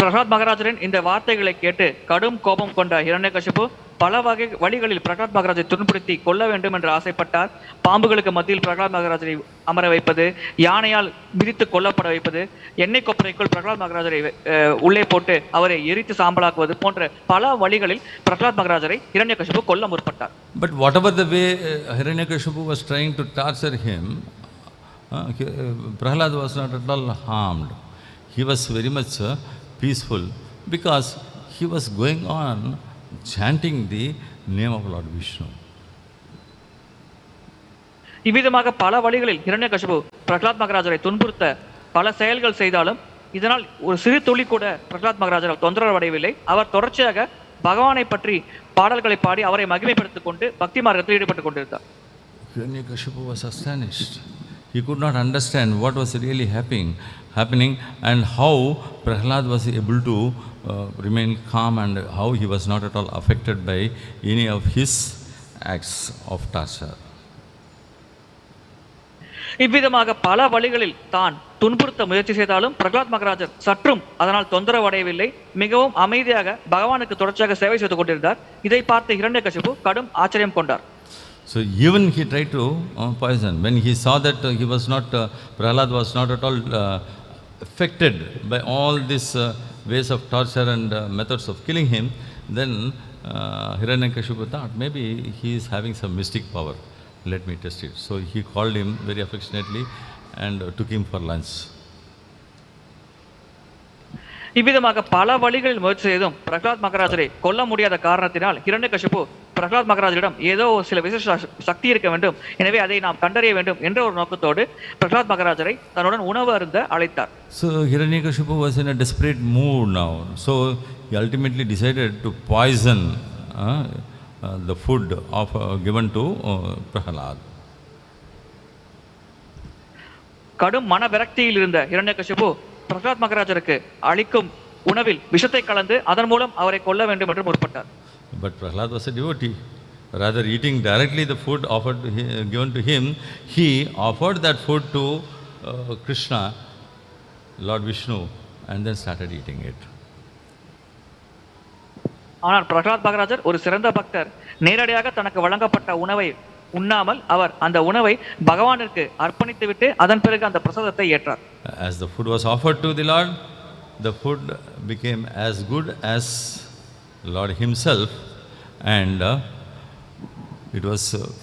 Prahalad மகாராஜரின் இந்த வார்த்தைகளை கேட்டு கடும் கோபம் கொண்ட ஹிரண்யகசிபு பல வழிகளில் பிரஹ்லாத் மகாராஜை துன்புறுத்தி கொல்ல வேண்டும் என்று ஆசைப்பட்டார். பாம்புகளுக்கு மத்தியில் பிரஹ்லாத் மகாராஜரை அமர வைப்பது, யானையால் மிதித்து கொல்லப்பட வைப்பது, எண்ணெய் கொப்பரைக்குள் பிரஹ்லாத் மகாராஜரை உள்ளே போட்டு அவரை எரித்து சாம்பலாக்குவது போன்ற பல வழிகளில் பிரஹ்லாத் மகாராஜரை ஹிரண்யகசிபு கொல்ல முற்பட்டார். But whatever the way Hiranyakashipu was trying to torture him, Prahlāda was not at all harmed. He was very much peaceful because he was going on chanting the name of Lord Vishnu. இவ்விதமாக பல வழிகளில் ஹிரண்யகசிபு பிரஹ்லாத் மகாராஜரை துன்புறுத்த பல செயல்கள் செய்தாலும் இதனால் ஒரு சிறு துளி கூட பிரஹ்லாத் மகாராஜரால் தொந்தரவு அடையவில்லை. அவர் தொடர்ச்சியாக பகவானை பற்றி பாடல்களை பாடி அவரை மகிமைப்படுத்திக் கொண்டு பக்தி மார்க்கத்தில் ஈடுபட்டுக் கொண்டிருந்தார். Hiranyakashipu was astonished. He could not understand what was really happening and how Prahlāda was able to remain calm and how he was not at all affected by any of his acts of torture. இவ்விதமாக பல வழிகளில் தான் துன்புறுத்த முயற்சி செய்தாலும் பிரகலாத் மகாராஜர் சற்றும் அதனால் தொந்தரவு அடையவில்லை. மிகவும் அமைதியாக பகவானுக்கு தொடர்ச்சியாக சேவை செய்து கொண்டிருந்தார். இதை பார்த்து ஹிரண்யகசிபு கடும் ஆச்சரியம் கொண்டார். So even he tried to poison. When he saw that he was not, Prahlāda was not at all affected by all these ways of torture and methods of killing him, then Hiranyakashipu thought maybe he is having some mystic power. Let me test it. So he called him very affectionately and took him for lunch. இவ்விதமாக பல வழிகளில் முயற்சி செய்தும் பிரகலாத் மகாராஜரை கொல்ல முடியாத காரணத்தினால் ஹிரண்யகசிபு பிரகலாத் மகாராஜரிடம் ஏதோ சில விசேஷ சக்தி இருக்க வேண்டும், எனவே அதை நாம் கண்டறிய வேண்டும் என்ற ஒரு நோக்கத்தோடு பிரகலாத் மகாராஜரை தன்னுடன் உணவு அருந்த அழைத்தார். So Hiranyakashipu was in a desperate mood now. So he ultimately decided to poison the food given to Prahlāda. கடும் மன விரக்தியில் இருந்த ஹிரண்யகசிபு பிரகலாத் மகாராஜருக்கு அளிக்கும் உணவில் விஷத்தை கலந்து அதன் மூலம் அவரை கொல்ல வேண்டும் என்று முற்பட்டார். But Prahlāda was a devotee. Rather eating directly the food given to him, he offered that food to Krishna, Lord Vishnu, and then started eating it. ஆனால் பிரகலாத் மகாராஜர் ஒரு சிறந்த பக்தர். நேரடியாக தனக்கு வழங்கப்பட்ட உணவை உண்ணாமல் அவர் அந்த உணவை பகவானிற்கு அர்ப்பணித்துவிட்டு அதன் பிறகு அந்த பிரசாதத்தை ஏற்றார். As the food was offered to the Lord, the food became as good as Lord himself, and it was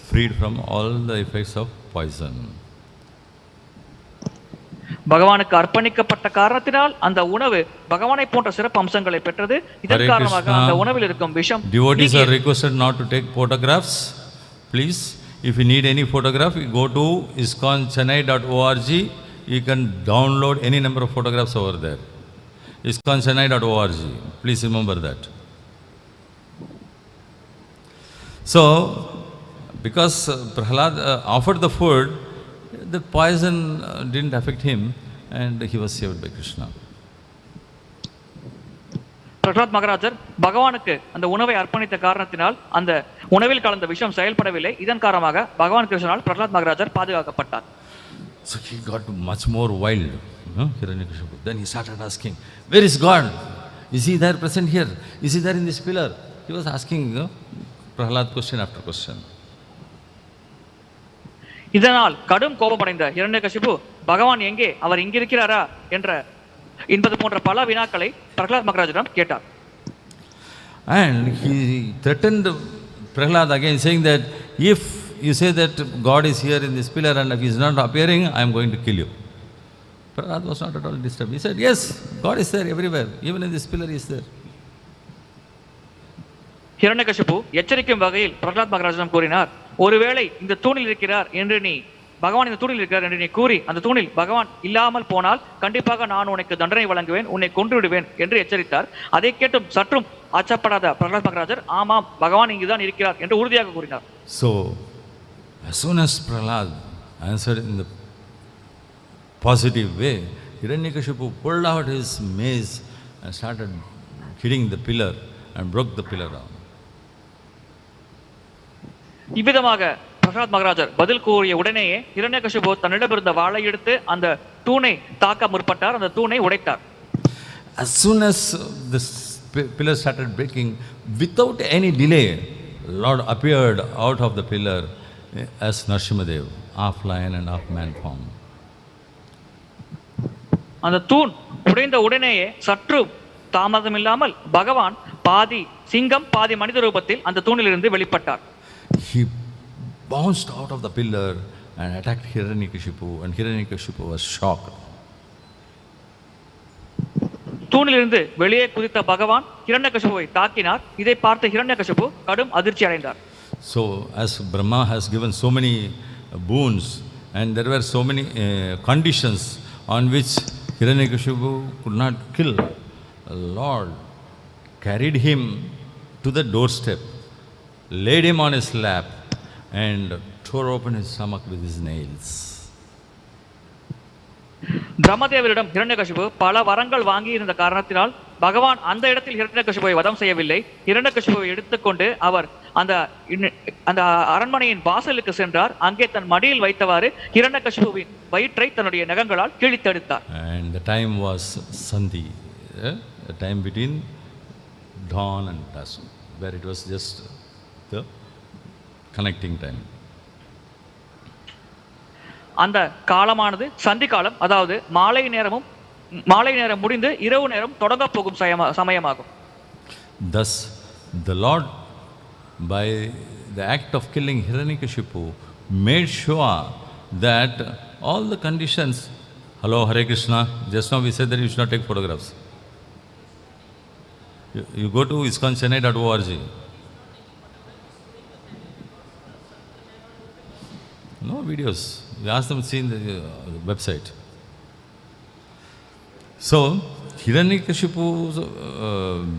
freed from all the effects of poison. பகவானுக்கு அர்ப்பணிக்கப்பட்ட காரணத்தினால் அந்த உணவு பகவானை போன்ற சிறப்பு அம்சங்களை பெற்றது. இதன் காரணமாக அந்த உணவில் இருக்கும் விஷம். Devotees are requested not to take photographs. Please, if you need any photograph, you go to iskonchennai.org. You can download any number of photographs over there. iskonchennai.org. Please remember that. So, because Prahlāda offered the food, the poison didn't affect him and he was saved by Krishna. Pralhad மகாராஜர் பகவானுக்கு அந்த உணவை அர்ப்பணித்த காரணத்தினால் அந்த உணவில் கலந்த விஷம் செயல்படவில்லை. இதன் காரணமாக பகவான் கிருஷ்ணனால் Pralhad மகாராஜர் பாதுகாக்கப்பட்டார். So he got much more wild. Hiranyakashipu. Then he started asking, where is God? Is he there present here? Is he there in this pillar? He was asking Prahlāda question after question. இதனால் கடும் கோபமடைந்த ஹிரண்யகசிபு பகவான் எங்கே, அவர் இங்கிருக்கிறாரா என்பது போன்ற பல வினாக்களை பிரகலாத் மகாராஜரிடம் கேட்டார். And he threatened Prahlāda again, saying that if you say that God is here in this pillar and if he is not appearing, I am going to kill you. Prahlāda was not at all disturbed. He said, yes, God is there everywhere, even in this pillar he is there. Hiranyakashipu எச்சரிக்கும் வகையில் பிரகலாத் மகாராஜிடம் கூறினார், ஒருவேளை இந்த தூணில் இருக்கிறார் என்று நீ பகவான் இந்த தூணில் இருக்கிறார் என்று நீ கூறி அந்த தூணில் பகவான் இல்லாமல் போனால் கண்டிப்பாக நான் உனக்கு தண்டனை வழங்குவேன், உன்னை கொன்று விடுவேன் என்று எச்சரித்தார். அதை கேட்டும் சற்றும் அச்சப்படாத பிரகலாத் மகாராஜர் ஆமாம் பகவான் இங்குதான் இருக்கிறார் என்று உறுதியாக கூறினார். So as soon as Prahlāda answered in the positive way, Hiranyakashipu pulled out his mace and started hitting the pillar and broke the pillar down. இவ்விதமாக பிரகலாத் மகாராஜர் பதில் கூறிய உடனேயே ஹிரண்யகசிபு தன்னிடமிருந்த வாளை எடுத்து அந்த தூணை தாக்க முற்பட்டார். அந்த தூணை உடைத்தார். As soon as the pillar started breaking, without any delay, Lord appeared out of the pillar as Narasimhadev, half lion and half man form. அந்த தூண் உடைந்த உடனேயே சற்று தாமதம் இல்லாமல் பகவான் பாதி சிங்கம் பாதி மனித ரூபத்தில் அந்த தூணிலிருந்து வெளிப்பட்டார். He bounced out of the pillar and attacked Hiranyakashipu, and Hiranyakashipu was shocked. தூணிலிருந்து வெளியே குதித்த பகவான் ஹிரண்யகசிபுவை தாக்கினார். இதை பார்த்து ஹிரண்யகசிபு கடும் அதிர்ச்சி அடைந்தார். So as Brahma has given so many boons and there were so many conditions on which Hiranyakashipu could not kill, Lord carried him to the doorstep, laid him on his lap and tore open his stomach with his nails. பிரம்மதேவரிடம் Hiranyakashipu பல வரங்கள் வாங்கி இருந்த காரணத்தினால் பகவான் அந்த இடத்தில் ஹிரண்யகசிபுவை வதம் செய்யவில்லை. ஹிரண்யகசிபுவை எடுத்துக்கொண்டு அவர் அந்த அரண்மனையின் வாசலுக்கு சென்றார். அங்கே தன் மடியில் வைத்தவாறு ஹிரண்யகசிபுவின் வயிற்றை தன்னுடைய நகங்களால் கிழித்தெடுத்தார். And the time was Sandhi, the time between dawn and dusk, where it was just the connecting time. அந்த காலமானது சந்தி காலம், அதாவது மாலை நேரம் முடிந்து இரவு நேரம் தொடங்க போகும் சமயமாகும். Thus the Lord, by the act of killing Hiranyakashipu, made sure that all the conditions. Hello, Hare Krishna. Just now we said that you should not take photographs. You go to iskonchennai.org. No videos. We ask them to see in the website. So, Hiranyakashipu's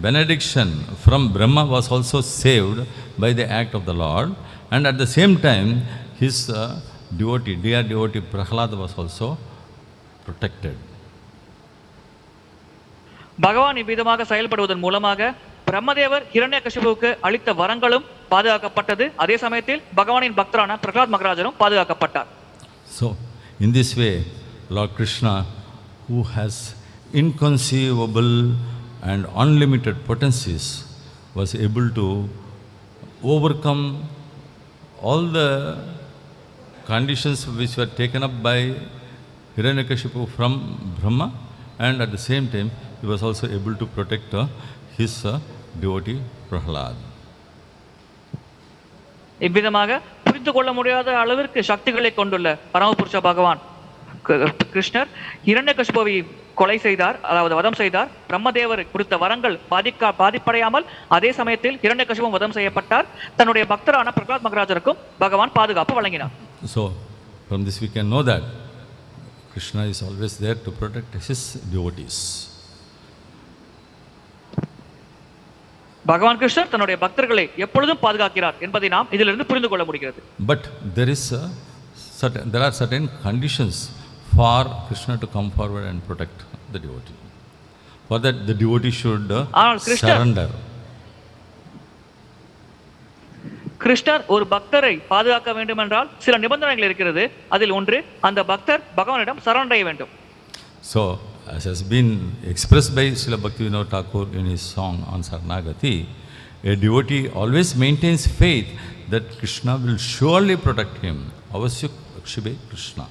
benediction from Brahma was also saved by the act of the Lord, and at the same time, his dear devotee Prahalāda was also protected. பகவான் இவ்விதமாக செயல்படுவதன் மூலமாக பிரம்மதேவர் ஹிரண்யகசிபுவுக்கு அளித்த வரங்களும் பாதுகாக்கப்பட்டது. அதே சமயத்தில் பகவானின் பக்தரான Prahalad மகாராஜரும் பாதுகாக்கப்பட்டார். So, in this way, Lord Krishna, who has inconceivable and unlimited potencies, was able to overcome all the conditions which were taken up by Hiranyakashipu from Brahma, and at the same time, he was also able to protect his devotee Prahlāda. இவ்விதமாக புரிந்து கொள்ள முடியாத அளவிற்கு சக்திகளை கொண்டுள்ள பரமபுருஷ பகவான் கிருஷ்ணர் ஹிரண்யகசிபுவை கொலை செய்தார், அதாவது வதம் செய்தார். பிரம்மதேவர் கொடுத்த வரங்கள் பாதிப்படையாமல் அதே சமயத்தில் ஹிரண்யகசிபு வதம் செய்யப்பட்டார். தன்னுடைய பக்தரான பிரஹ்லாத் மகாராஜருக்கும் பகவான் பாதுகாப்பு வழங்கினார். So, from this we can know that Krishna is always there to protect his devotees. பகவான் கிருஷ்ணர் தன்னுடைய பக்தர்களை எப்பொழுதும் பாதுகாக்கிறார் என்பதை நாம் இதிலிருந்து புரிந்து கொள்ள முடிகிறது. But there are certain conditions for Krishna to come forward and protect the devotee. For that, the devotee should surrender. கிருஷ்ணர் ஒரு பக்தரை பாதுகாக்க வேண்டும் என்றால் சில நிபந்தனைகள் இருக்கிறது. அதில் ஒன்று, அந்த பக்தர் பகவானிடம் சரணடைய வேண்டும். So, as has been expressed by Srila Bhaktivinoda Thakur in his song on Saranagati, a devotee always maintains faith that Krishna will surely protect him. Avasyuk Akshibe Krishna.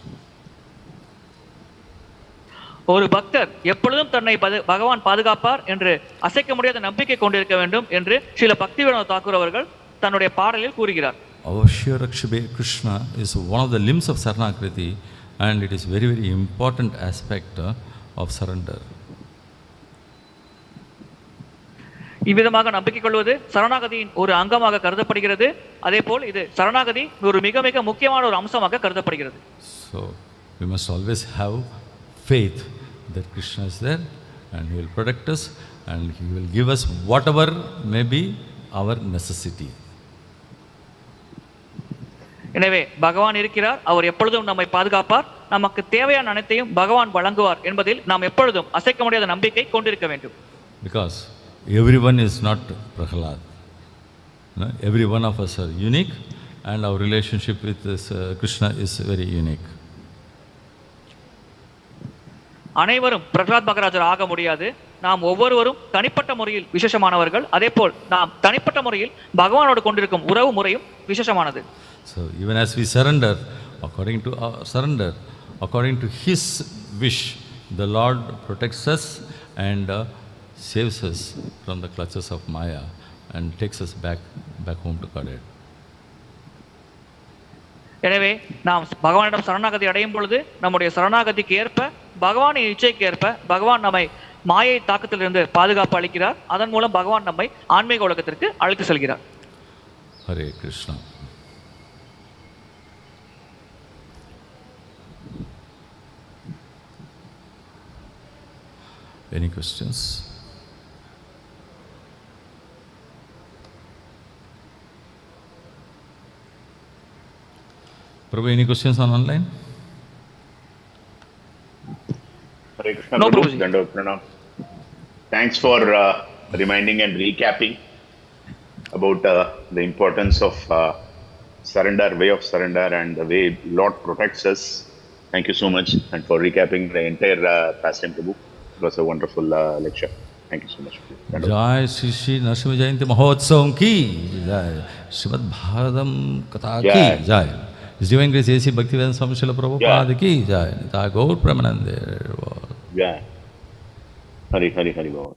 ஒரு பக்தர் எப்பொழுதும் தன்னை பகவான் பாதுகாப்பார் என்று அசைக்க முடியாத நம்பிக்கை கொண்டிருக்க வேண்டும் என்று ஸ்ரீல பக்திவேதாந்த தாக்கூர் அவர்கள் தன்னுடைய பாடலில் கூறுகிறார். Avashya Akshibe Krishna is one of the limbs of Saranakriti, and it is very, very important aspect of surrender. இவ்விதமாக நம்பிக்கை கொள்வது சரணாகதியின் ஒரு அங்கமாக கருதப்படுகிறது. அதேபோல் இது சரணாகதி ஒரு மிக மிக முக்கியமான ஒரு அம்சமாக கருதப்படுகிறது. So we must always have faith that Krishna is there and he will protect us and he will give us whatever may be our necessity. எனவே பகவான் இருக்கிறார், அவர் எப்பொழுதும் நம்மை பாதுகாப்பார், நமக்கு தேவையான அனைத்தையும் பகவான் வழங்குவார் என்பதில் நாம் எப்பொழுதும் அசைக்க முடியாத நம்பிக்கை கொண்டிருக்க வேண்டும். Because everyone is not Prahlāda. No? Every one of us are unique and our relationship with this, Krishna is very unique. அனைவரும் பிரஹ்லாத் மகாராஜர் ஆக முடியாது. நாம் ஒவ்வொருவரும் தனிப்பட்ட முறையில் விசேஷமானவர்கள். அதேபோல் நாம் தனிப்பட்ட முறையில் பகவானோடு கொண்டிருக்கும் உறவு முறையும் விசேஷமானது. So even as we surrender, according to his wish, the Lord protects us and saves us from the clutches of Maya and takes us back home to Godhead. எனவே நாம் பகவானிடம் சரணாகதி அடையும் பொழுது நம்முடைய சரணாகதிக்கு ஏற்ப பகவானின் இச்சைக்கு ஏற்ப பகவான் நம்மை மாயை தாக்கத்திலிருந்து பாதுகாப்பு அளிக்கிறார். அதன் மூலம் பகவான் நம்மை ஆன்மீக உலகத்திற்கு அழைத்து செல்கிறார். Hare Krishna. Any questions? Prabhu, any questions on online? No, Prabhuji. Dandavad Pranam. Thanks for reminding and recapping about the importance of surrender, way of surrender, and the way Lord protects us. Thank you so much, and for recapping the entire pastime Prabhu. It was a wonderful lecture. Thank you so much. जय श्री श्री नरसिंह जयंती महोत्सव की जय, श्रीमद् भागवतम कथा की जय, Divine Grace A.C. Bhaktivedanta Swami Srila Prabhupada ki jai, Nitai Gaur Premanande. Yeah. Hari Hari Hari Baba.